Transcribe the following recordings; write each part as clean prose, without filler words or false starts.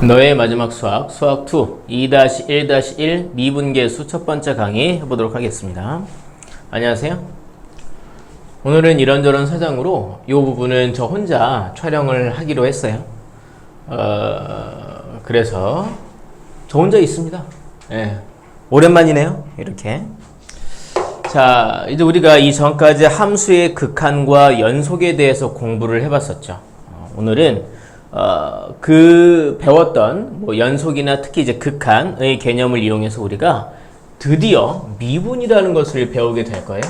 너의 마지막 수학, 수학 2, 2-1-1 미분계수 첫 번째 강의 해보도록 하겠습니다. 안녕하세요. 오늘은 이런저런 사정으로 이 부분은 저 혼자 촬영을 하기로 했어요. 그래서 저 혼자 있습니다. 예. 오랜만이네요. 이렇게. 자, 이제 우리가 이 전까지 함수의 극한과 연속에 대해서 공부를 해봤었죠. 오늘은 그 배웠던 뭐 연속이나 특히 이제 극한의 개념을 이용해서 우리가 드디어 미분이라는 것을 배우게 될 거예요.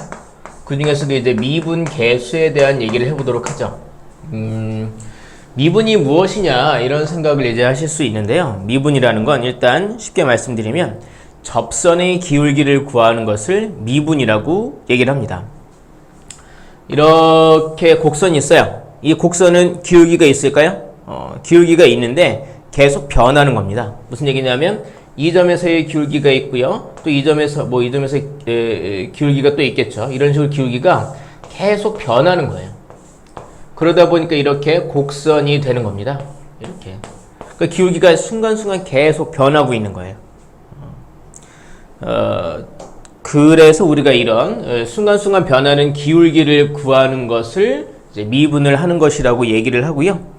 그 중에서도 이제 미분 계수에 대한 얘기를 해보도록 하죠. 미분이 무엇이냐 이런 생각을 이제 하실 수 있는데요. 미분이라는 건 일단 쉽게 말씀드리면 접선의 기울기를 구하는 것을 미분이라고 얘기를 합니다. 이렇게 곡선이 있어요. 이 곡선은 기울기가 있을까요? 기울기가 있는데 계속 변하는 겁니다. 무슨 얘기냐면 이 점에서의 기울기가 있고요. 또 이 점에서 기울기가 또 있겠죠. 이런 식으로 기울기가 계속 변하는 거예요. 그러다 보니까 이렇게 곡선이 되는 겁니다. 이렇게. 그러니까 기울기가 순간순간 계속 변하고 있는 거예요. 그래서 우리가 이런 순간순간 변하는 기울기를 구하는 것을 이제 미분을 하는 것이라고 얘기를 하고요.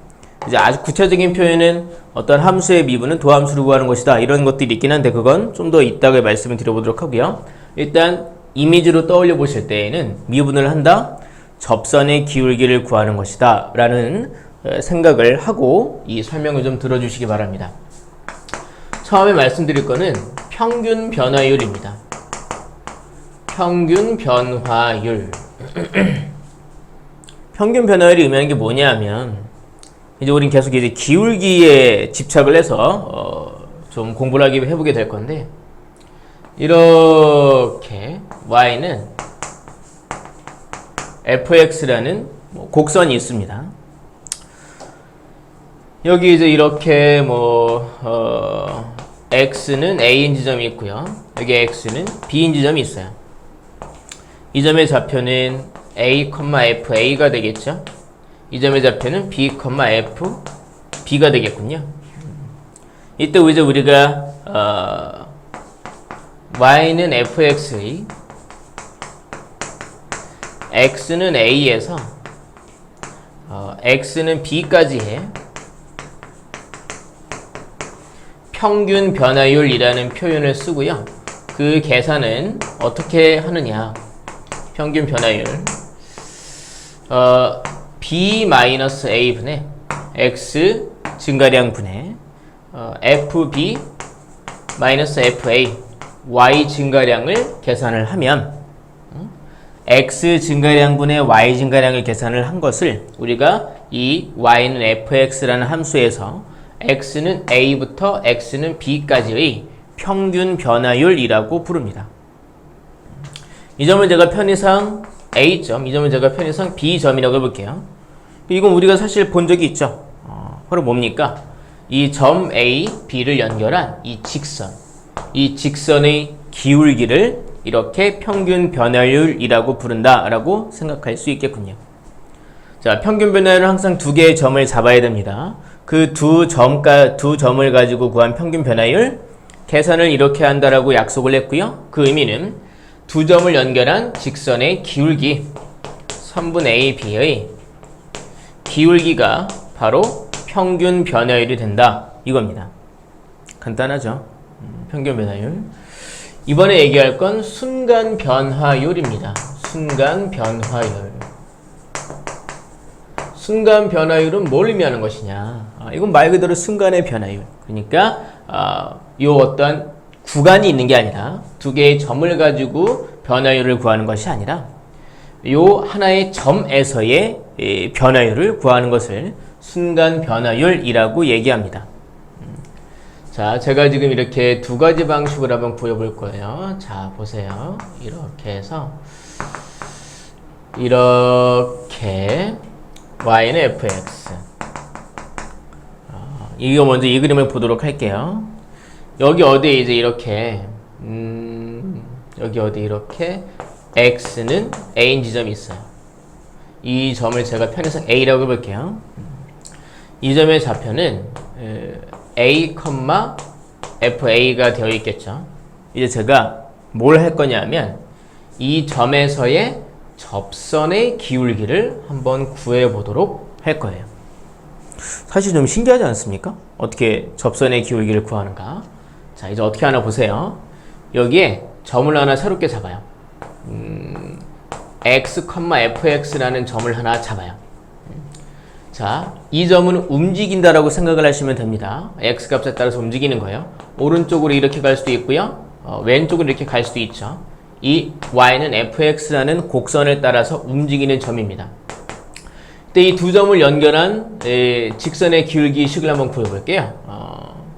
이제 아주 구체적인 표현은 어떤 함수의 미분은 도함수를 구하는 것이다. 이런 것들이 있긴 한데 그건 좀 더 이따가 말씀을 드려보도록 하고요. 일단 이미지로 떠올려 보실 때에는 미분을 한다. 접선의 기울기를 구하는 것이다. 라는 생각을 하고 이 설명을 좀 들어주시기 바랍니다. 처음에 말씀드릴 거는 평균 변화율입니다. 평균 변화율. 평균 변화율이 의미하는 게 뭐냐 하면 이제 우린 계속 이제 기울기에 집착을 해서 좀 공부를 하기 해보게 될 건데 이렇게 y는 fx라는 곡선이 있습니다. 여기 이제 이렇게 x는 a인 지점이 있고요. 여기 x는 b인 지점이 있어요. 이 점의 좌표는 a, fa가 되겠죠. 이 점의 좌표는 b, f, b가 되겠군요. 이때 이제 우리가 y는 fx의 x는 a에서 x는 b까지의 평균 변화율이라는 표현을 쓰고요. 그 계산은 어떻게 하느냐? 평균 변화율 b-a 분의 x 증가량 분의 fb-fa y 증가량을 계산을 하면 x 증가량분의 y 증가량을 계산을 한 것을 우리가 이 y는 fx라는 함수에서 x는 a부터 x는 b까지의 평균 변화율이라고 부릅니다. 이 점을 제가 편의상 a점, 이 점을 제가 편의상 b점이라고 해볼게요. 이건 우리가 사실 본 적이 있죠. 바로 뭡니까? 이 점 A, B를 연결한 이 직선의 기울기를 이렇게 평균 변화율이라고 부른다라고 생각할 수 있겠군요. 자, 평균 변화율은 항상 두 개의 점을 잡아야 됩니다. 그 두 점을 가지고 구한 평균 변화율 계산을 이렇게 한다라고 약속을 했고요. 그 의미는 두 점을 연결한 직선의 기울기 3분의 A, B의 기울기가 바로 평균 변화율이 된다 이겁니다. 간단하죠? 평균 변화율. 이번에 얘기할 건 순간 변화율입니다. 순간 변화율. 순간 변화율은 뭘 의미하는 것이냐? 이건 말 그대로 순간의 변화율. 그러니까 이 어떤 구간이 있는 게 아니라 두 개의 점을 가지고 변화율을 구하는 것이 아니라 요 하나의 점에서의 변화율을 구하는 것을 순간 변화율이라고 얘기합니다. 자, 제가 지금 이렇게 두 가지 방식으로 한번 보여볼 거예요. 자, 보세요. 이렇게 해서 이렇게 y는 fx 이거 먼저 이 그림을 보도록 할게요. 여기 어디에 이제 이렇게 여기 어디 이렇게 x는 a인 지점이 있어요. 이 점을 제가 편의상 a라고 해볼게요. 이 점의 좌표는 a, fa가 되어 있겠죠. 이제 제가 뭘 할 거냐면 이 점에서의 접선의 기울기를 한번 구해 보도록 할 거예요. 사실 좀 신기하지 않습니까? 어떻게 접선의 기울기를 구하는가? 자, 이제 어떻게 하나 보세요. 여기에 점을 하나 새롭게 잡아요. x, fx라는 점을 하나 잡아요. 자, 이 점은 움직인다라고 생각을 하시면 됩니다. x 값에 따라서 움직이는 거예요. 오른쪽으로 이렇게 갈 수도 있고요. 왼쪽으로 이렇게 갈 수도 있죠. 이 y는 fx라는 곡선을 따라서 움직이는 점입니다. 그때 이 두 점을 연결한 직선의 기울기 식을 한번 구해볼게요.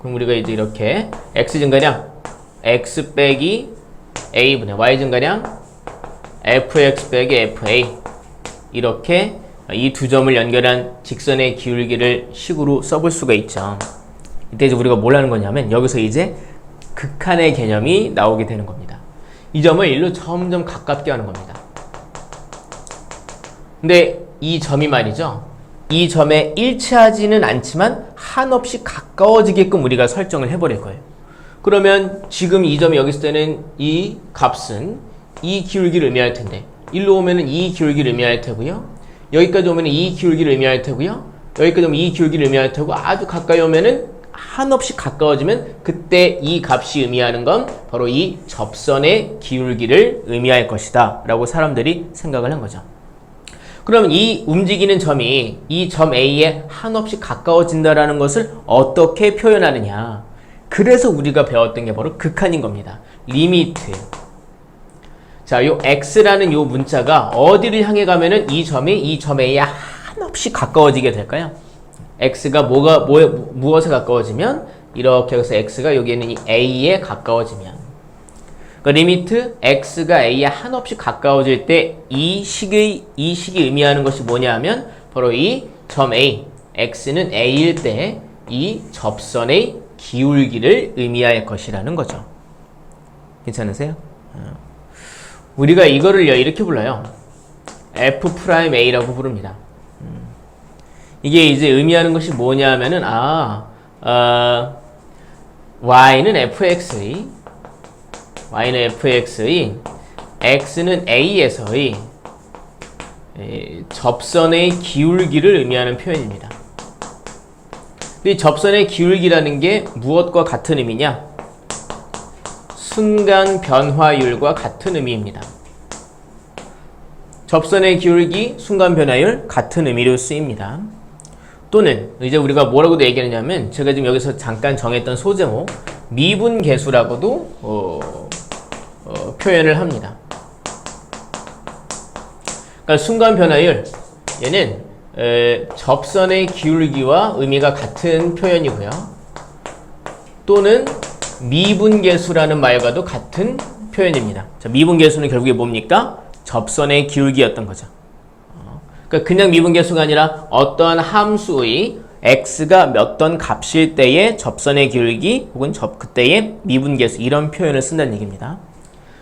그럼 우리가 이제 이렇게 x 증가량 x 빼기 a분의 y 증가량 fx 빼기 fa 이렇게 이 두 점을 연결한 직선의 기울기를 식으로 써볼 수가 있죠. 이때 이제 우리가 뭘 하는 거냐면 여기서 이제 극한의 개념이 나오게 되는 겁니다. 이 점을 일로 점점 가깝게 하는 겁니다. 근데 이 점이 말이죠. 이 점에 일치하지는 않지만 한없이 가까워지게끔 우리가 설정을 해버릴 거예요. 그러면 지금 이 점이 여기 있을 때는 이 값은 이 기울기를 의미할 텐데 일로 오면은 이 기울기를 의미할 테고요. 여기까지 오면은 이 기울기를 의미할 테고요. 여기까지 오면 이 기울기를 의미할 테고 아주 가까이 오면은 한없이 가까워지면 그때 이 값이 의미하는 건 바로 이 접선의 기울기를 의미할 것이다 라고 사람들이 생각을 한 거죠. 그럼 이 움직이는 점이 이 점 A에 한없이 가까워진다라는 것을 어떻게 표현하느냐. 그래서 우리가 배웠던 게 바로 극한인 겁니다. 리미트. 자, 요 x라는 요 문자가 어디를 향해 가면은 이 점이 이 점 A에 한없이 가까워지게 될까요? x가 무엇에 가까워지면 이렇게 해서 x가 여기에는 이 a에 가까워지면 그 리미트 x가 a에 한없이 가까워질 때 이 식이 의미하는 것이 뭐냐 하면 바로 이 점 a x는 a일 때 이 접선의 기울기를 의미할 것이라는 거죠. 괜찮으세요? 우리가 이거를요 이렇게 불러요. f'a라고 부릅니다. 이게 이제 의미하는 것이 뭐냐 하면은 y는 fx의 x는 a에서의 접선의 기울기를 의미하는 표현입니다. 이 접선의 기울기라는 게 무엇과 같은 의미냐? 순간 변화율과 같은 의미입니다. 접선의 기울기, 순간 변화율 같은 의미로 쓰입니다. 또는 이제 우리가 뭐라고도 얘기하냐면 제가 지금 여기서 잠깐 정했던 소제목 미분계수라고도 표현을 합니다. 그러니까 순간 변화율 얘는 접선의 기울기와 의미가 같은 표현이고요. 또는 미분계수라는 말과도 같은 표현입니다. 자, 미분계수는 결국에 뭡니까? 접선의 기울기였던 거죠. 그러니까 그냥 미분계수가 아니라 어떠한 함수의 x가 어떤 값일 때의 접선의 기울기 혹은 그때의 미분계수 이런 표현을 쓴다는 얘기입니다.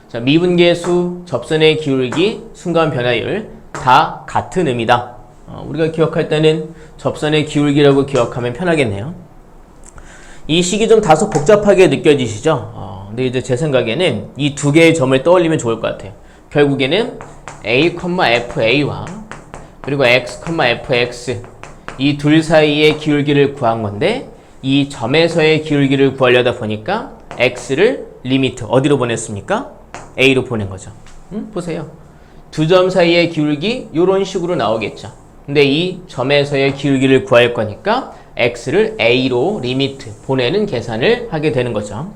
자, 미분계수, 접선의 기울기, 순간 변화율 다 같은 의미다. 우리가 기억할 때는 접선의 기울기라고 기억하면 편하겠네요. 이 식이 좀 다소 복잡하게 느껴지시죠? 근데 이제 제 생각에는 이 두 개의 점을 떠올리면 좋을 것 같아요. 결국에는 a, fa와 그리고 x, fx 이 둘 사이의 기울기를 구한 건데 이 점에서의 기울기를 구하려다 보니까 x를 리미트 어디로 보냈습니까? a로 보낸 거죠. 보세요. 두 점 사이의 기울기 이런 식으로 나오겠죠. 근데 이 점에서의 기울기를 구할 거니까 x를 a로 리미트 보내는 계산을 하게 되는 거죠.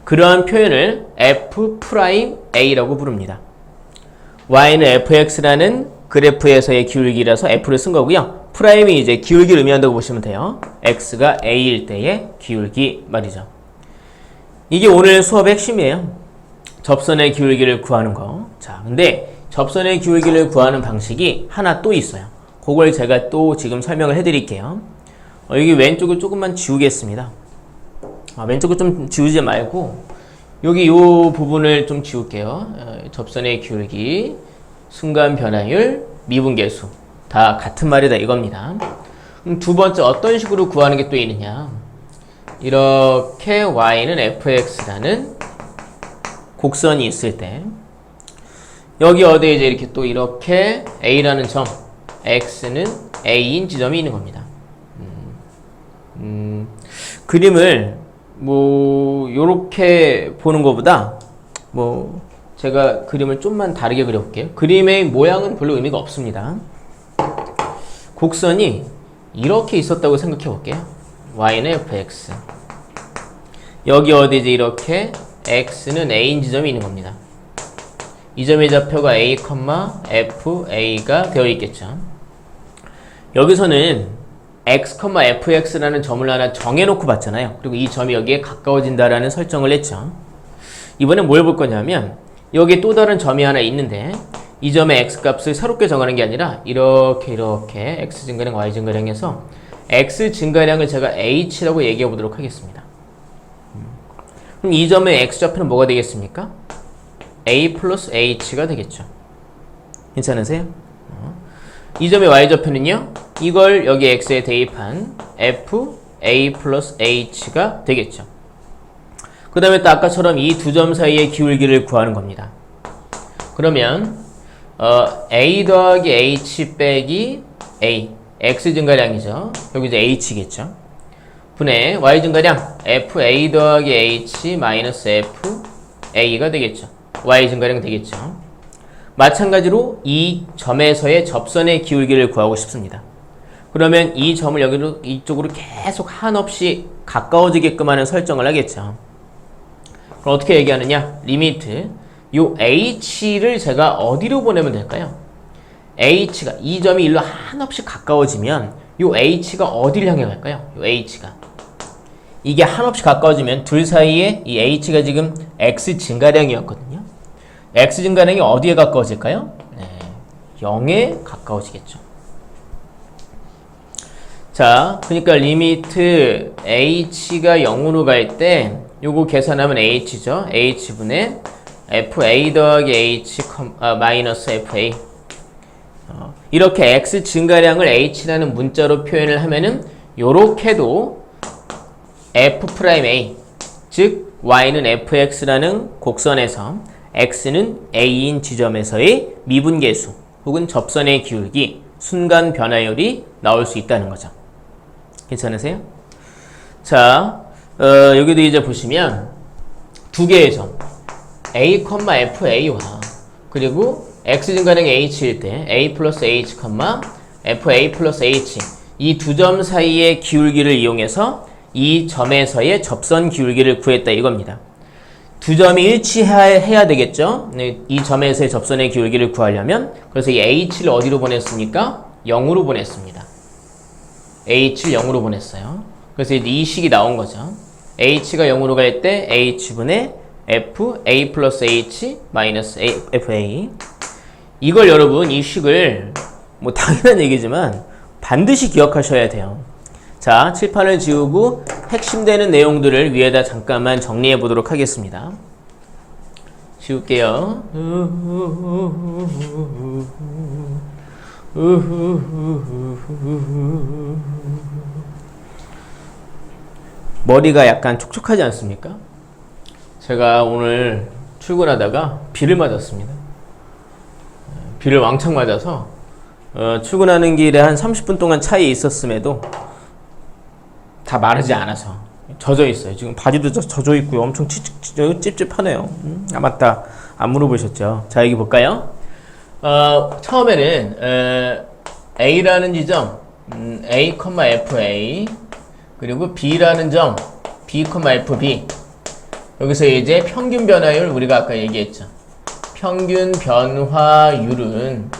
그러한 표현을 f'a라고 부릅니다. y는 fx라는 그래프에서의 기울기라서 f를 쓴 거고요. 프라임이 이제 기울기를 의미한다고 보시면 돼요. x가 a일 때의 기울기 말이죠. 이게 오늘 수업의 핵심이에요. 접선의 기울기를 구하는 거. 자, 근데 접선의 기울기를 구하는 방식이 하나 또 있어요. 그걸 제가 또 지금 설명을 해드릴게요. 여기 왼쪽을 조금만 지우겠습니다. 왼쪽을 좀 지우지 말고 여기 요 부분을 좀 지울게요. 접선의 기울기, 순간 변화율, 미분계수 다 같은 말이다 이겁니다. 그럼 두 번째 어떤 식으로 구하는 게 또 있느냐? 이렇게 y는 fx라는 곡선이 있을 때 여기 어디에 이제 이렇게 또 이렇게 a라는 점, x는 a인 지점이 있는 겁니다. 그림을 뭐 요렇게 보는 것보다 뭐 제가 그림을 좀만 다르게 그려볼게요. 그림의 모양은 별로 의미가 없습니다. 곡선이 이렇게 있었다고 생각해 볼게요. y는 fx, 여기 어디지? 이렇게 x는 a인 지점이 있는 겁니다. 이 점의 좌표가 a, fa가 되어 있겠죠. 여기서는 x, fx라는 점을 하나 정해놓고 봤잖아요. 그리고 이 점이 여기에 가까워진다라는 설정을 했죠. 이번엔 뭘 볼 거냐면 여기에 또 다른 점이 하나 있는데 이 점의 x값을 새롭게 정하는 게 아니라 이렇게 x 증가량, y 증가량 해서 x 증가량을 제가 h라고 얘기해 보도록 하겠습니다. 그럼 이 점의 x좌표는 뭐가 되겠습니까? a 플러스 h가 되겠죠. 괜찮으세요? 이 점의 y좌표는요, 이걸 여기 x에 대입한 f a 플러스 h가 되겠죠. 그 다음에 또 아까처럼 이 두 점 사이의 기울기를 구하는 겁니다. 그러면 a 더하기 h 빼기 a, x 증가량이죠. 여기 이제 h겠죠. 분의 y 증가량 fa 더하기 h 마이너스 f a가 되겠죠. y 증가량 되겠죠. 마찬가지로 이 점에서의 접선의 기울기를 구하고 싶습니다. 그러면 이 점을 여기로 이쪽으로 계속 한없이 가까워지게끔 하는 설정을 하겠죠. 그럼 어떻게 얘기하느냐? 리미트 요 h를 제가 어디로 보내면 될까요? h가 이 점이 일로 한없이 가까워지면 요 h가 어디를 향해 갈까요? 요 h가 이게 한없이 가까워지면 둘 사이에 이 h가 지금 x 증가량이었거든요. x 증가량이 어디에 가까워질까요? 네, 0에 가까워지겠죠. 자, 그러니까 리미트 h가 0으로 갈 때 요거 계산하면 h죠. h분의 fa 더하기 h 마이너스 fa, 이렇게 x 증가량을 h라는 문자로 표현을 하면은 요렇게도 f'A, 즉 y는 fx라는 곡선에서 x는 a인 지점에서의 미분계수 혹은 접선의 기울기, 순간 변화율이 나올 수 있다는 거죠. 괜찮으세요? 자, 여기도 이제 보시면 두 개의 점 a, fa와 그리고 x 증가량이 h일 때 a 플러스 h, fa 플러스 h, 이 두 점 사이의 기울기를 이용해서 이 점에서의 접선 기울기를 구했다 이겁니다. 두 점이 일치해야 되겠죠. 이 점에서의 접선의 기울기를 구하려면. 그래서 이 h를 어디로 보냈습니까? 0으로 보냈습니다. h를 0으로 보냈어요. 그래서 이 식이 나온 거죠. h가 0으로 갈 때 h분의 f a 플러스 h 마이너스 fa. 이걸 여러분 이 식을 뭐 당연한 얘기지만 반드시 기억하셔야 돼요. 자, 칠판을 지우고 핵심되는 내용들을 위에다 잠깐만 정리해 보도록 하겠습니다. 지울게요. 머리가 약간 촉촉하지 않습니까? 제가 오늘 출근하다가 비를 맞았습니다. 비를 왕창 맞아서 출근하는 길에 한 30분 동안 차에 있었음에도 다 마르지 않아서 젖어 있어요. 지금 바지도 젖어 있고요. 엄청 찝찝하네요. 아, 맞다. 안 물어보셨죠? 자, 여기 볼까요? 처음에는 A라는 지점 A, FA, 그리고 B라는 점 B, FB. 여기서 이제 평균 변화율 우리가 아까 얘기했죠. 평균 변화율은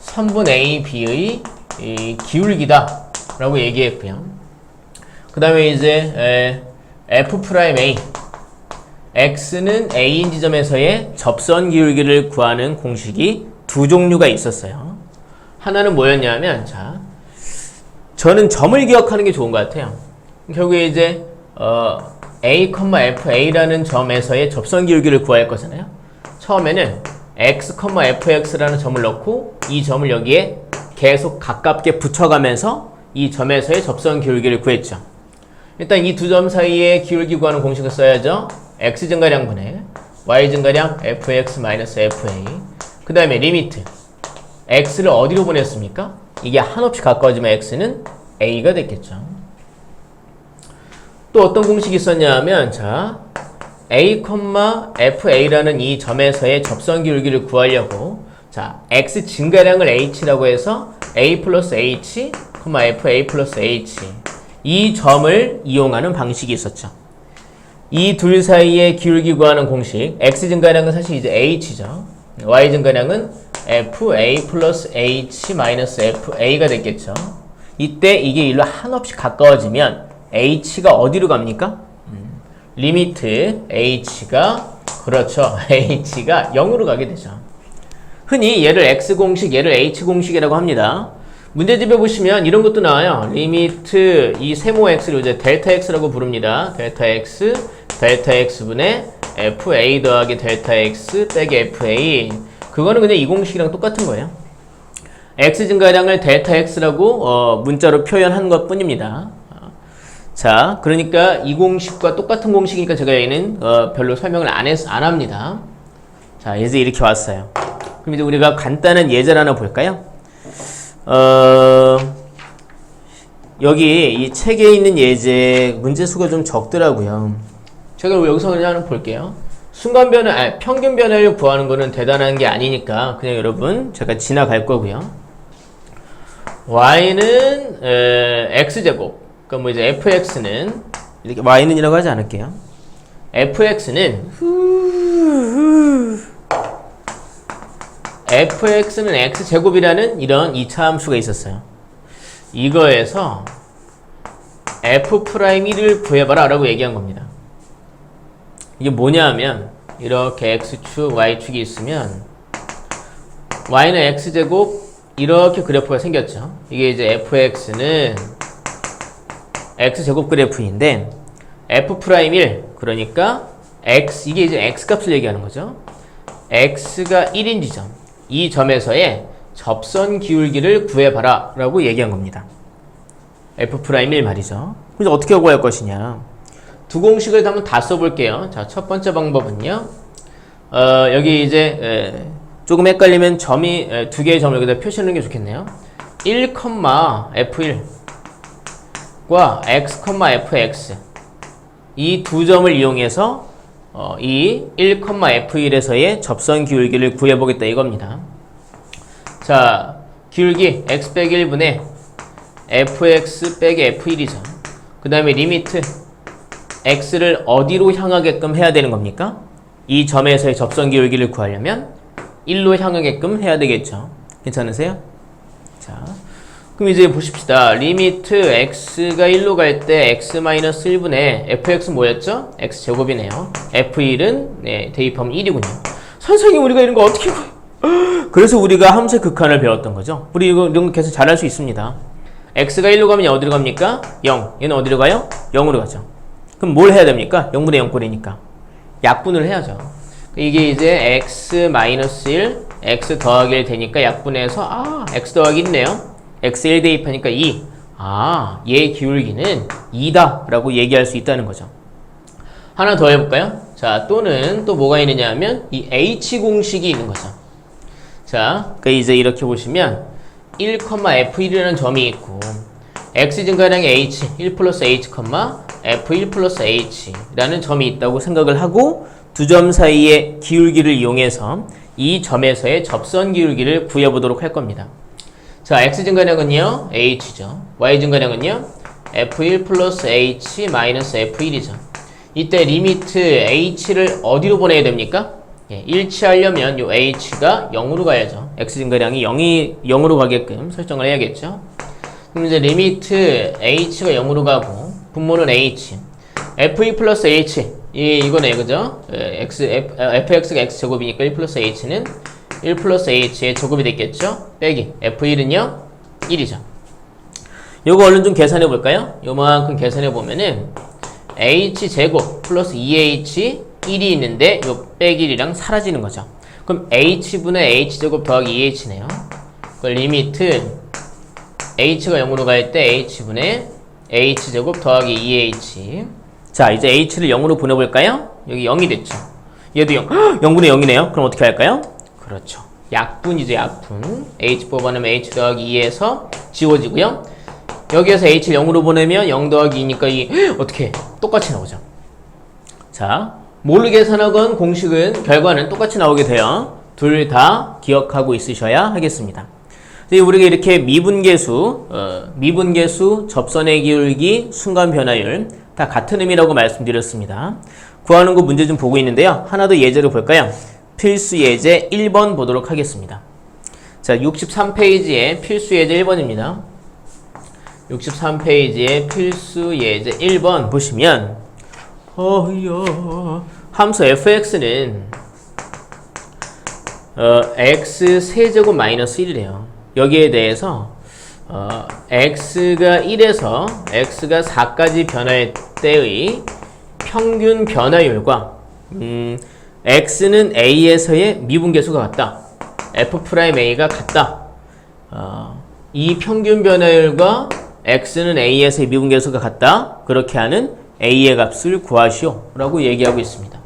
선분 A, B의 기울기다 라고 얘기했고요. 그 다음에 이제 F'A, X는 A인 지점에서의 접선 기울기를 구하는 공식이 두 종류가 있었어요. 하나는 뭐였냐면, 자, 저는 점을 기억하는 게 좋은 것 같아요. 결국에 이제 A, FA라는 점에서의 접선 기울기를 구할 거잖아요. 처음에는 X, FX라는 점을 넣고 이 점을 여기에 계속 가깝게 붙여가면서 이 점에서의 접선 기울기를 구했죠. 일단 이 두 점 사이에 기울기 구하는 공식을 써야죠. x 증가량분의 y 증가량 fx-fa. 그 다음에 리미트 x를 어디로 보냈습니까? 이게 한없이 가까워지면 x는 a가 됐겠죠. 또 어떤 공식이 있었냐 하면 자 a, fa라는 이 점에서의 접선 기울기를 구하려고 자 x 증가량을 h라고 해서 a 플러스 h, fa 플러스 h 이 점을 이용하는 방식이 있었죠. 이 둘 사이의 기울기 구하는 공식 x 증가량은 사실 이제 h죠. y 증가량은 fa 플러스 h 마이너스 fa가 됐겠죠. 이때 이게 일로 한없이 가까워지면 h가 어디로 갑니까? 리미트 h가 그렇죠. h가 0으로 가게 되죠. 흔히 얘를 x공식, 얘를 h공식이라고 합니다. 문제집에 보시면 이런 것도 나와요. 리미트 이 세모 x를 이제 델타 x라고 부릅니다. 델타 x분의 fa 더하기 델타 x 빼기 fa. 그거는 그냥 이 공식이랑 똑같은 거예요. x 증가량을 델타 x라고 문자로 표현한 것 뿐입니다. 자, 그러니까 이 공식과 똑같은 공식이니까 제가 얘는 별로 설명을 안 합니다. 자, 예제 이렇게 왔어요. 그럼 이제 우리가 간단한 예제를 하나 볼까요? 여기 이 책에 있는 예제 문제 수가 좀 적더라고요. 제가 여기서 그냥 하나 볼게요. 평균 변화율 구하는 거는 대단한 게 아니니까 그냥 여러분 제가 지나갈 거고요. y는 x제곱. 그러니까 뭐 이제 fx는 이렇게 y는이라고 하지 않을게요. fx는 x제곱이라는 이런 2차 함수가 있었어요. 이거에서 f'1을 구해봐라 라고 얘기한 겁니다. 이게 뭐냐 하면 이렇게 x축, y축이 있으면 y는 x제곱 이렇게 그래프가 생겼죠. 이게 이제 fx는 x제곱 그래프인데 f'1 그러니까 x 이게 이제 x값을 얘기하는 거죠. x가 1인 지점 이 점에서의 접선 기울기를 구해봐라 라고 얘기한 겁니다. f'1 말이죠. 그래서 어떻게 구할 것이냐 두 공식을 한번 다 써볼게요. 자, 첫 번째 방법은요 여기 이제 조금 헷갈리면 점이 두 개의 점을 여기다 표시하는 게 좋겠네요. 1,f1 과 x, fx 이 두 점을 이용해서 이 1,f1에서의 접선 기울기를 구해보겠다 이겁니다. 자, 기울기 x 빼기 1분의 fx 빼기 f1이죠. 그 다음에 리미트 x를 어디로 향하게끔 해야 되는 겁니까? 이 점에서의 접선 기울기를 구하려면 1로 향하게끔 해야 되겠죠. 괜찮으세요? 자, 그럼 이제 보십시다. 리미트 x가 1로 갈 때 x-1분의 fx 뭐였죠? x제곱이네요. f1은 네, 대입하면 1이군요. 선생님 우리가 이런 거 어떻게 그래서 우리가 함수의 극한을 배웠던 거죠. 우리 이런 거 계속 잘할 수 있습니다. x가 1로 가면 어디로 갑니까? 0. 얘는 어디로 가요? 0으로 가죠. 그럼 뭘 해야 됩니까? 0분의 0꼴이니까 약분을 해야죠. 이게 이제 x-1 x 더하기 1 되니까 약분해서 x 더하기 1네요. x1 대입하니까 2. 얘 기울기는 2다 라고 얘기할 수 있다는 거죠. 하나 더 해볼까요? 자, 또는 또 뭐가 있느냐 하면 이 h 공식이 있는 거죠. 자, 그러니까 이제 이렇게 보시면 1,f1이라는 점이 있고 x 증가량의 h 1 플러스 h, f1 플러스 h라는 점이 있다고 생각을 하고 두 점 사이의 기울기를 이용해서 이 점에서의 접선 기울기를 구해보도록 할 겁니다. 자, x 증가량은요 h죠. y 증가량은요 f1 플러스 h 마이너스 f1이죠. 이때 리미트 h를 어디로 보내야 됩니까? 일치하려면 요 h가 0으로 가야죠. x 증가량이 0으로 가게끔 설정을 해야겠죠. 그럼 이제 리미트 h가 0으로 가고 분모는 h f2 플러스 h 이거네 그죠? fx가 x제곱이니까 1 플러스 h는 1 플러스 h의 제곱이 됐겠죠? 빼기 f1은요 1이죠. 요거 얼른 좀 계산해 볼까요? 요만큼 계산해 보면은 h제곱 플러스 2h 1이 있는데 요 빼기 1이랑 사라지는 거죠. 그럼 h분의 h제곱 더하기 2h네요. 그 리미트 h가 0으로 갈 때 h분의 h제곱 더하기 2h. 자, 이제 h를 0으로 보내볼까요? 여기 0이 됐죠. 얘도 0. 0분의 0이네요. 그럼 어떻게 할까요? 그렇죠. 약분이죠, 약분. h 뽑아내면 h 더하기 2에서 지워지고요. 여기에서 h를 0으로 보내면 0 더하기 2니까 이 어떻게 똑같이 나오죠. 자, 뭘로 계산하건 공식은 결과는 똑같이 나오게 돼요. 둘 다 기억하고 있으셔야 하겠습니다. 우리가 이렇게 미분계수, 접선의 기울기, 순간 변화율 다 같은 의미라고 말씀드렸습니다. 구하는 거 문제 좀 보고 있는데요. 하나 더 예제를 볼까요? 필수 예제 1번 보도록 하겠습니다. 자, 63페이지에 필수 예제 1번입니다. 63페이지에 필수 예제 1번 보시면 함수 fx는 x 세제곱 마이너스 1이래요. 여기에 대해서 x가 1에서 x가 4까지 변할 때의 평균 변화율과 x는 a에서의 미분계수가 같다. f'a가 같다. 이 평균 변화율과 x는 a에서의 미분계수가 같다. 그렇게 하는 a의 값을 구하시오 라고 얘기하고 있습니다.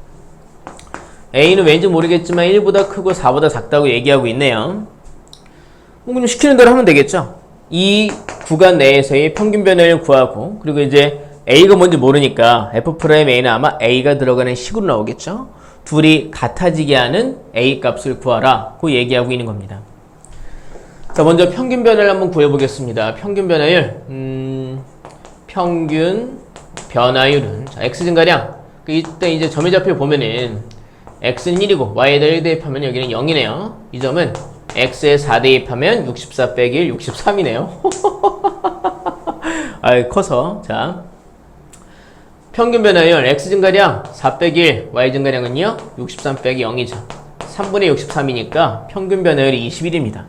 a는 왠지 모르겠지만 1보다 크고 4보다 작다고 얘기하고 있네요. 그냥 시키는 대로 하면 되겠죠. 이 구간 내에서의 평균 변화율 구하고, 그리고 이제 a가 뭔지 모르니까 f'a는 아마 a가 들어가는 식으로 나오겠죠. 둘이 같아지게 하는 a 값을 구하라 고 얘기하고 있는 겁니다. 자, 먼저 평균 변화율 한번 구해보겠습니다. 평균 변화율, 평균 변화율은 자, x 증가량. 이때 이제 점유좌표 보면은 x는 1이고 y에다 1 대입하면 여기는 0이네요. 이 점은 x에 4 대입하면 64 빼기 1, 63이네요. 커서. 자, 평균 변화율 x 증가량 4 빼기 1, y 증가량은요 63 빼기 0이죠. 3분의 63이니까 평균 변화율이 21입니다.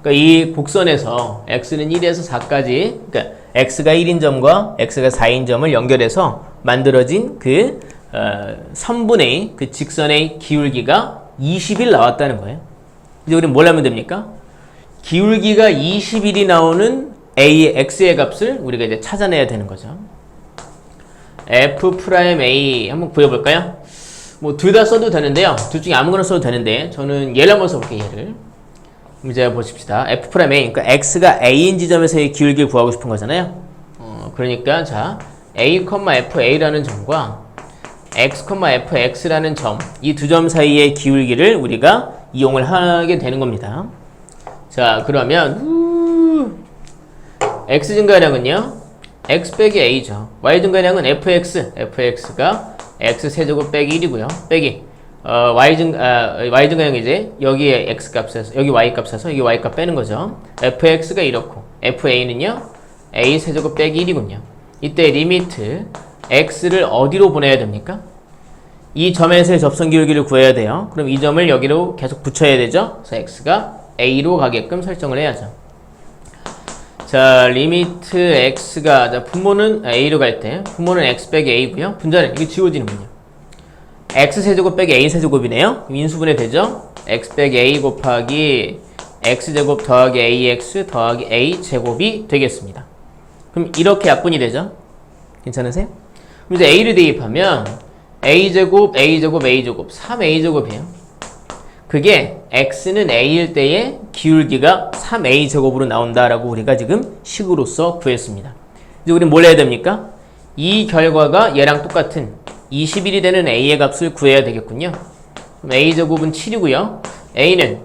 그러니까 이 곡선에서 x는 1에서 4까지, 그러니까 x가 1인 점과 x가 4인 점을 연결해서 만들어진 그 선분의 그 직선의 기울기가 20일 나왔다는 거예요. 이제 우리 뭘 하면 됩니까? 기울기가 20일이 나오는 x의 값을 우리가 이제 찾아내야 되는 거죠. f'A 한번 구해볼까요? 뭐 둘 다 써도 되는데요. 둘 중에 아무거나 써도 되는데 저는 얘를 한번 써볼게요. 얘를. 문제 보십시다. f'A, 그러니까 x가 a인 지점에서의 기울기를 구하고 싶은 거잖아요. 그러니까 자, a, fa라는 점과 x, fx라는 점, 이 두 점 사이의 기울기를 우리가 이용을 하게 되는 겁니다. 자, 그러면 x 증가량은요 x 빼기 a죠. y 증가량은 fx가 x 세제곱 빼기 1이고요. 빼기 y 증가량이 이제 여기에 x 값에서 여기 y 값에서 여기 y 값 빼는 거죠. fx가 이렇고 fa는요 a 세제곱 빼기 1이군요. 이때 리미트 x를 어디로 보내야 됩니까? 이 점에서의 접선 기울기를 구해야 돼요. 그럼 이 점을 여기로 계속 붙여야 되죠. 그래서 x가 a로 가게끔 설정을 해야죠. 자, 리미트 x가, 자, 분모는 a로 갈 때 분모는 x 빼기 a고요. 분자는 이게 지워지는군요. x 세제곱 빼기 a 세제곱이네요. 인수분해 되죠. x 빼기 a 곱하기 x 제곱 더하기 ax 더하기 a 제곱이 되겠습니다. 그럼 이렇게 약분이 되죠. 괜찮으세요? 그럼 이제 a를 대입하면 a제곱, a제곱, a제곱 3a제곱이에요. 그게 x는 a일 때의 기울기가 3a제곱으로 나온다라고 우리가 지금 식으로서 구했습니다. 이제 우리는 뭘 해야 됩니까? 이 결과가 얘랑 똑같은 21이 되는 a의 값을 구해야 되겠군요. 그럼 a제곱은 7이고요. a는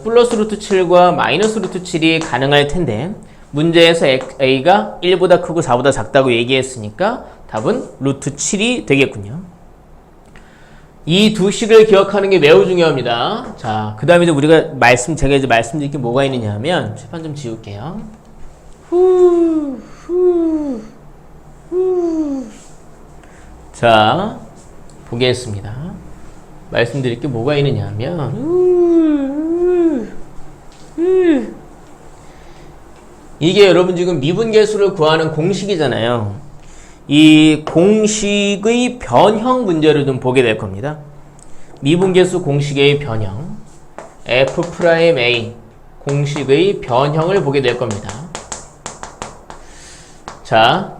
플러스 루트 7과 마이너스 루트 7이 가능할 텐데 문제에서 a가 1보다 크고 4보다 작다고 얘기했으니까 답은 루트 7이 되겠군요. 이 두 식을 기억하는 게 매우 중요합니다. 자, 그 다음에 이제 우리가 제가 이제 말씀드릴 게 뭐가 있느냐 하면, 칠판 좀 지울게요. 자, 보겠습니다. 말씀드릴 게 뭐가 있느냐 하면, 이게 여러분 지금 미분계수를 구하는 공식이잖아요. 이 공식의 변형 문제를 좀 보게 될 겁니다. 미분계수 공식의 변형, f'A 공식의 변형을 보게 될 겁니다. 자,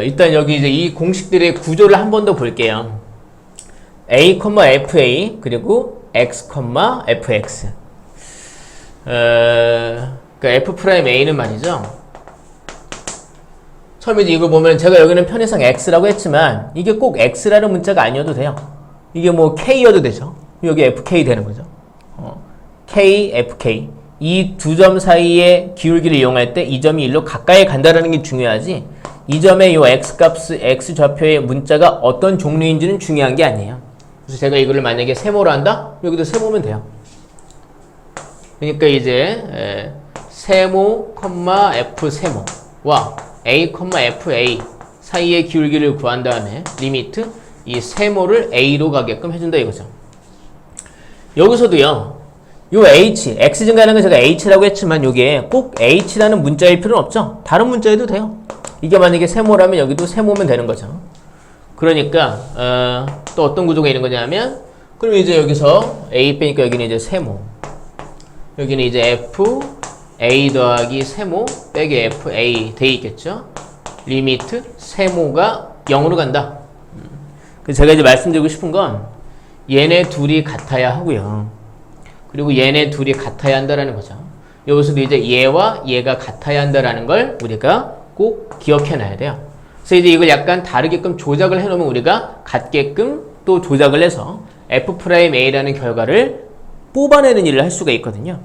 일단 여기 이제 이 공식들의 구조를 한 번 더 볼게요. a, fa 그리고 x, fx. 그러니까 f'a는 말이죠. 처음에 이거 보면 제가 여기는 편의상 x라고 했지만 이게 꼭 x라는 문자가 아니어도 돼요. 이게 뭐 k여도 되죠. 여기 fk 되는 거죠. k, fk. 이 두 점 사이의 기울기를 이용할 때 이 점이 일로 가까이 간다라는 게 중요하지. 이 점의 요 x값, x좌표의 문자가 어떤 종류인지는 중요한 게 아니에요. 그래서 제가 이거를 만약에 세모로 한다? 여기도 세모면 돼요. 그러니까 이제 세모, f 세모와 a, fa 사이의 기울기를 구한 다음에 리미트 이 세모를 a로 가게끔 해준다 이거죠. 여기서도요. 요 h, x 증가하는 건 제가 h라고 했지만 요게 꼭 h라는 문자일 필요는 없죠. 다른 문자여도 돼요. 이게 만약에 세모라면 여기도 세모면 되는 거죠. 그러니까 또 어떤 구조가 있는 거냐면 그럼 이제 여기서 a 빼니까 여기는 이제 세모, 여기는 이제 f a 더하기 세모 빼기 fa 돼 있겠죠. 리미트 세모가 0으로 간다. 그래서 제가 이제 말씀드리고 싶은 건 얘네 둘이 같아야 하고요. 그리고 얘네 둘이 같아야 한다라는 거죠. 여기서도 이제 얘와 얘가 같아야 한다라는 걸 우리가 꼭 기억해 놔야 돼요. 그래서 이제 이걸 약간 다르게끔 조작을 해 놓으면 우리가 같게끔 또 조작을 해서 f'a라는 결과를 뽑아내는 일을 할 수가 있거든요.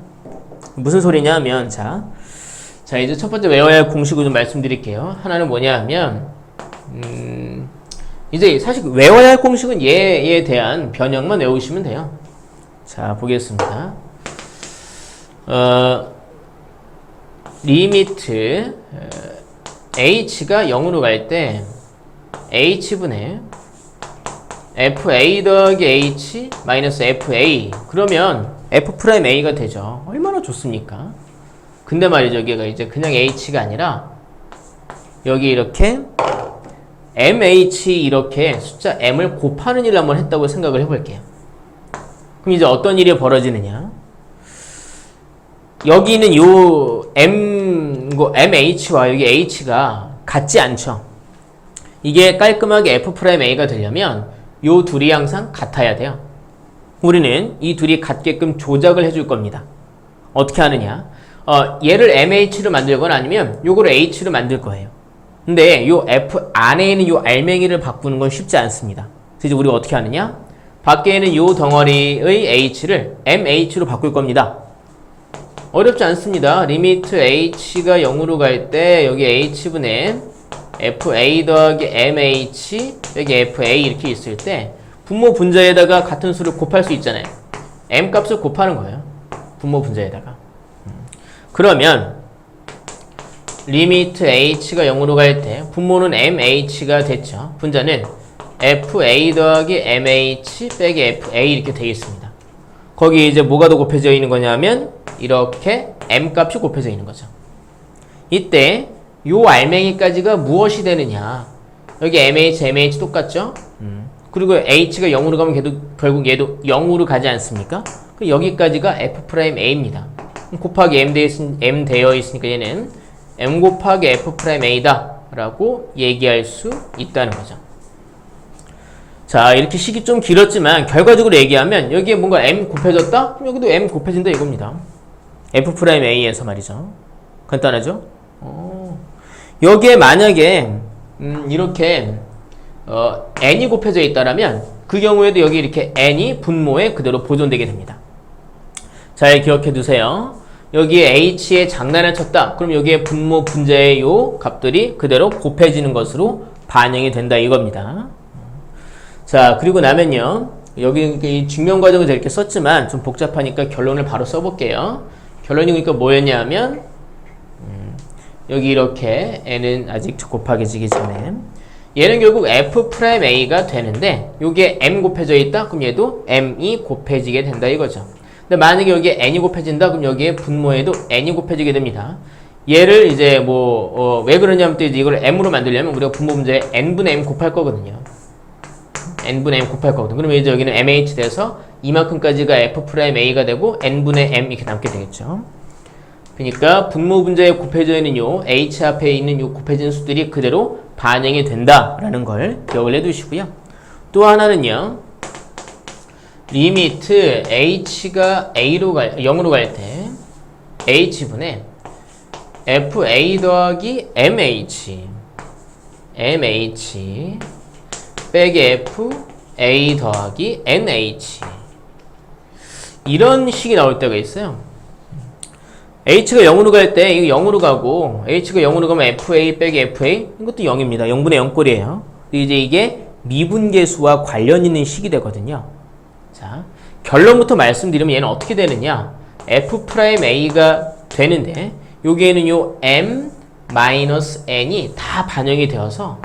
무슨 소리냐 하면 자 이제 첫 번째 외워야 할 공식을 좀 말씀드릴게요. 하나는 뭐냐 하면 이제 사실 외워야 할 공식은 얘에 대한 변형만 외우시면 돼요. 자 보겠습니다. 리미트 h가 0으로 갈 때 h분의 fa 더하기 h 마이너스 fa 그러면 f'a가 되죠. 얼마나 좋습니까? 근데 말이죠. 여기가 이제 그냥 h가 아니라 여기 이렇게 mh 이렇게 숫자 m을 곱하는 일을 한번 했다고 생각을 해볼게요. 그럼 이제 어떤 일이 벌어지느냐? 여기는 요 mh와 여기 h가 같지 않죠. 이게 깔끔하게 f'a가 되려면 요 둘이 항상 같아야 돼요. 우리는 이 둘이 같게끔 조작을 해줄 겁니다. 어떻게 하느냐? 얘를 mh로 만들거나 아니면 요거를 h로 만들 거예요. 근데 요 f 안에 있는 요 알맹이를 바꾸는 건 쉽지 않습니다. 그래서 이제 우리가 어떻게 하느냐? 밖에 있는 요 덩어리의 h를 mh로 바꿀 겁니다. 어렵지 않습니다. 리미트 h가 0으로 갈 때 여기 h분의 fa 더하기 mh 빼기 fa 이렇게 있을 때 분모 분자에다가 같은 수를 곱할 수 있잖아요. m 값을 곱하는 거예요. 분모 분자에다가. 그러면 리미트 h가 0으로 갈 때 분모는 mh가 됐죠. 분자는 fa 더하기 mh 빼기 fa 이렇게 되어 있습니다. 거기 이제 뭐가 더 곱해져 있는 거냐면 이렇게 m 값이 곱해져 있는 거죠. 이때 요 알맹이까지가 무엇이 되느냐? 여기 mh 똑같죠? 그리고 h가 0으로 가면 결국 얘도 0으로 가지 않습니까? 여기까지가 f'a입니다. 곱하기 m 되어 있으니까 얘는 m 곱하기 f'a다 라고 얘기할 수 있다는 거죠. 자, 이렇게 식이 좀 길었지만 결과적으로 얘기하면 여기에 뭔가 m 곱해졌다? 그럼 여기도 m 곱해진다 이겁니다. f'a에서 말이죠. 간단하죠? 여기에 만약에 이렇게 n이 곱해져 있다라면 그 경우에도 여기 이렇게 n이 분모에 그대로 보존되게 됩니다. 잘 기억해 두세요. 여기에 h에 장난을 쳤다. 그럼 여기에 분모 분자의 요 값들이 그대로 곱해지는 것으로 반영이 된다 이겁니다. 자, 그리고 나면요. 여기 이 증명 과정을 이렇게 썼지만 좀 복잡하니까 결론을 바로 써볼게요. 결론이 그러니까 뭐였냐 하면 여기 이렇게 n은 아직 곱하기 지기 전에 얘는 결국 f'a가 되는데 여기에 m 곱해져 있다? 그럼 얘도 m이 곱해지게 된다 이거죠. 근데 만약에 여기에 n이 곱해진다? 그럼 여기에 분모에도 n이 곱해지게 됩니다. 얘를 이제 왜 그러냐면 또 이제 이걸 m으로 만들려면 우리가 분모 문제에 n분의 m 곱할 거거든요. n분의 m 곱할 거거든요. 그러면 이제 여기는 mh 돼서 이만큼까지가 f'a가 되고 n분의 m 이렇게 남게 되겠죠. 그러니까 분모 분자에 곱해져 있는 요 h 앞에 있는 요 곱해진 수들이 그대로 반영이 된다라는 걸 기억을 해두시고요. 또 하나는요. 리미트 h가 0으로 갈 때 h분의 fa 더하기 mh 빼기 fa 더하기 nh 이런 식이 나올 때가 있어요. h가 0으로 갈 때 이거 0으로 가고 h가 0으로 가면 fa 빼기 fa 이것도 0입니다. 0분의 0꼴이에요. 이제 이게 미분계수와 관련 있는 식이 되거든요. 자, 결론부터 말씀드리면 얘는 어떻게 되느냐? f'a가 되는데 여기에는 요 m-n이 다 반영이 되어서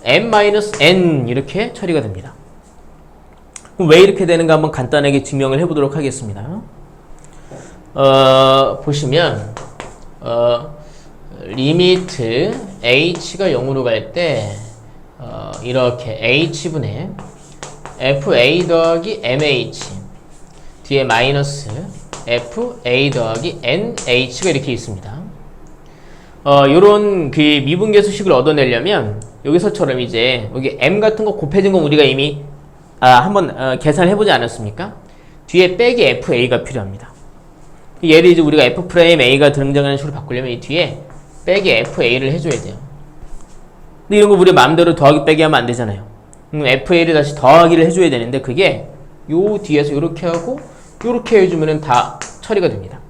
m-n 이렇게 처리가 됩니다. 그럼 왜 이렇게 되는가 한번 간단하게 증명을 해보도록 하겠습니다. 보시면 리미트 h가 0으로 갈 때 이렇게 h분의 fa 더하기 mh 뒤에 마이너스 fa 더하기 nh가 이렇게 있습니다. 요런 그 미분계수식을 얻어내려면 여기서처럼 이제 여기 m 같은 거 곱해진 건 우리가 이미 한번 계산을 해보지 않았습니까? 뒤에 빼기 fa가 필요합니다. 얘를 이제 우리가 f'a가 등장하는 식으로 바꾸려면 이 뒤에 빼기 fa를 해줘야 돼요. 근데 이런 거 우리 마음대로 더하기 빼기 하면 안 되잖아요. fa를 다시 더하기를 해줘야 되는데 그게 요 뒤에서 요렇게 하고 요렇게 해주면은 다 처리가 됩니다.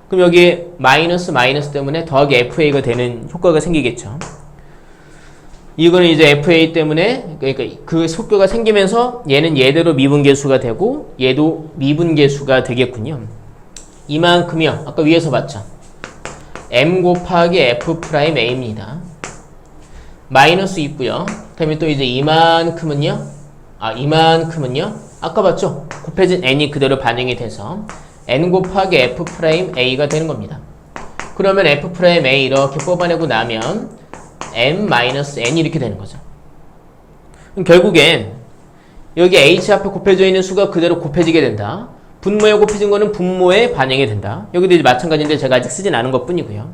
그럼 여기 마이너스 때문에 더하기 fa가 되는 효과가 생기겠죠. 이거는 이제 fa 때문에 그러니까 그 속도가 생기면서 얘는 얘대로 미분계수가 되고 얘도 미분계수가 되겠군요. 이만큼이요. 아까 위에서 봤죠. m 곱하기 f'a입니다. 마이너스 있고요. 그 다음에 또 이제 이만큼은요. 아까 봤죠? 곱해진 n이 그대로 반영이 돼서 n 곱하기 f'a가 되는 겁니다. 그러면 f'a 이렇게 뽑아내고 나면 m-n 이렇게 되는 거죠. 그럼 결국엔 여기 h 앞에 곱해져 있는 수가 그대로 곱해지게 된다. 분모에 곱해진 거는 분모에 반영이 된다. 여기도 이제 마찬가지인데 제가 아직 쓰진 않은 것 뿐이고요.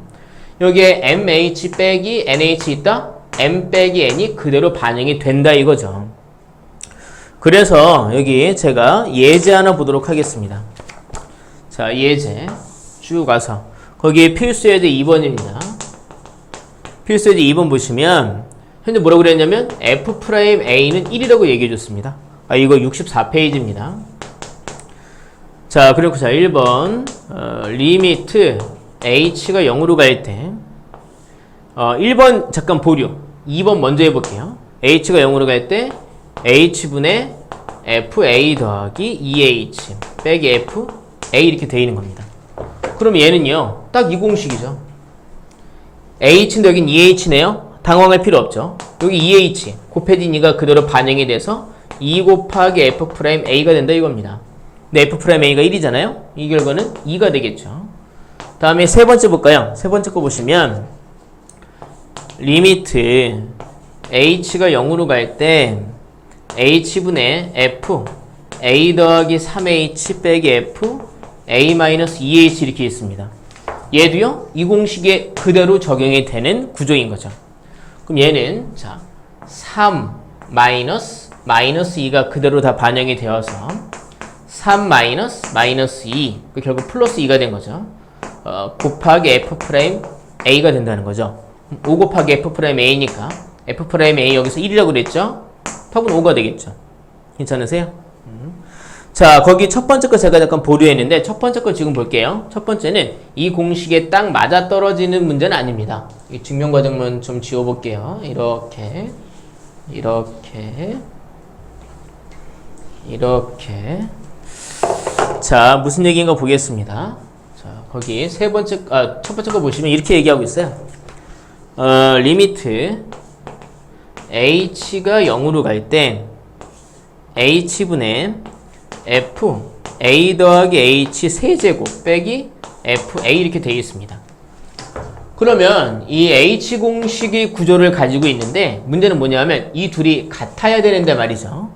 여기에 mh 빼기 nh 있다. m 빼기 n이 그대로 반영이 된다 이거죠. 그래서 여기 제가 예제 하나 보도록 하겠습니다. 자, 예제 쭉 가서 거기 필수 예제 2번입니다. 필수 예제 2번 보시면 현재 뭐라고 그랬냐면 f'a는 1이라고 얘기해 줬습니다. 이거 64페이지입니다. 자, 그리고 자 1번 리미트 h가 0으로 갈 때 1번 잠깐 보류 2번 먼저 해볼게요. h가 0으로 갈 때 h분의 fa 더하기 2h 빼기 fa 이렇게 되어 있는 겁니다. 그럼 얘는요 딱 이 공식이죠. h인데 여긴 2h네요. 당황할 필요 없죠. 여기 2h 곱해진 2가 그대로 반영이 돼서 2 곱하기 f'a가 된다 이겁니다. 근데 f'a가 1이잖아요. 이 결과는 2가 되겠죠. 다음에 세 번째 볼까요? 세 번째 거 보시면 리미트 h가 0으로 갈 때 h분의 a 더하기 3h 빼기 a-2h 이렇게 있습니다. 얘도요 이 공식에 그대로 적용이 되는 구조인 거죠. 그럼 얘는 자 3 마이너스 2가 그대로 다 반영이 되어서 3 마이너스 2 결국 플러스 2가 된 거죠. 곱하기 f'a가 된다는 거죠. 5 곱하기 f'a니까 f'a 여기서 1이라고 그랬죠? 답은 5가 되겠죠. 괜찮으세요? 자, 거기 첫 번째 거 제가 잠깐 보류했는데 첫 번째 거 지금 볼게요. 첫 번째는 이 공식에 딱 맞아떨어지는 문제는 아닙니다. 이 증명 과정만 좀 지워볼게요. 이렇게 자, 무슨 얘기인가 보겠습니다. 자, 거기 첫 번째 거 보시면 이렇게 얘기하고 있어요. 리미트 h가 0으로 갈 때 h분의 a 더하기 h 세제곱 빼기 fa 이렇게 되어 있습니다. 그러면 이 h 공식의 구조를 가지고 있는데 문제는 뭐냐면 이 둘이 같아야 되는데 말이죠.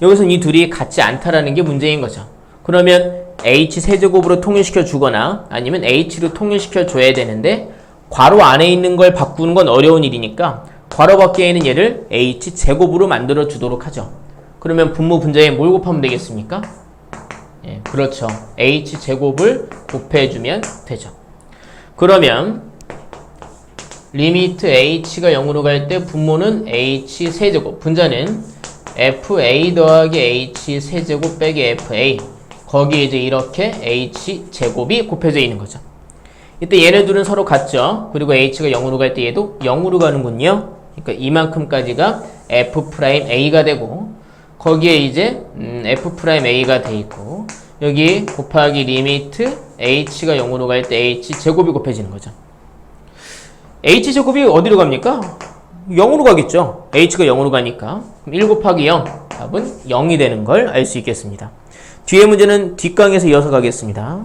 여기서는 이 둘이 같지 않다라는 게 문제인 거죠. 그러면 h 세제곱으로 통일시켜 주거나 아니면 h로 통일시켜 줘야 되는데 괄호 안에 있는 걸 바꾸는 건 어려운 일이니까 괄호 밖에 있는 얘를 h 제곱으로 만들어 주도록 하죠. 그러면 분모 분자에 뭘 곱하면 되겠습니까? 예, 그렇죠. h 제곱을 곱해주면 되죠. 그러면 리미트 h가 0으로 갈 때 분모는 h 세제곱, 분자는 fa 더하기 h 세제곱 빼기 fa, 거기에 이제 이렇게 h 제곱이 곱해져 있는 거죠. 이때 얘네 둘은 서로 같죠. 그리고 h가 0으로 갈 때 얘도 0으로 가는군요. 그러니까 이만큼까지가 f'a가 되고, 거기에 이제 f'a가 돼 있고, 여기 곱하기 리미트 h가 0으로 갈 때 h 제곱이 곱해지는 거죠. h 제곱이 어디로 갑니까? 0으로 가겠죠. h가 0으로 가니까. 그럼 1 곱하기 0, 답은 0이 되는 걸 알 수 있겠습니다. 뒤에 문제는 뒷강에서 이어서 가겠습니다.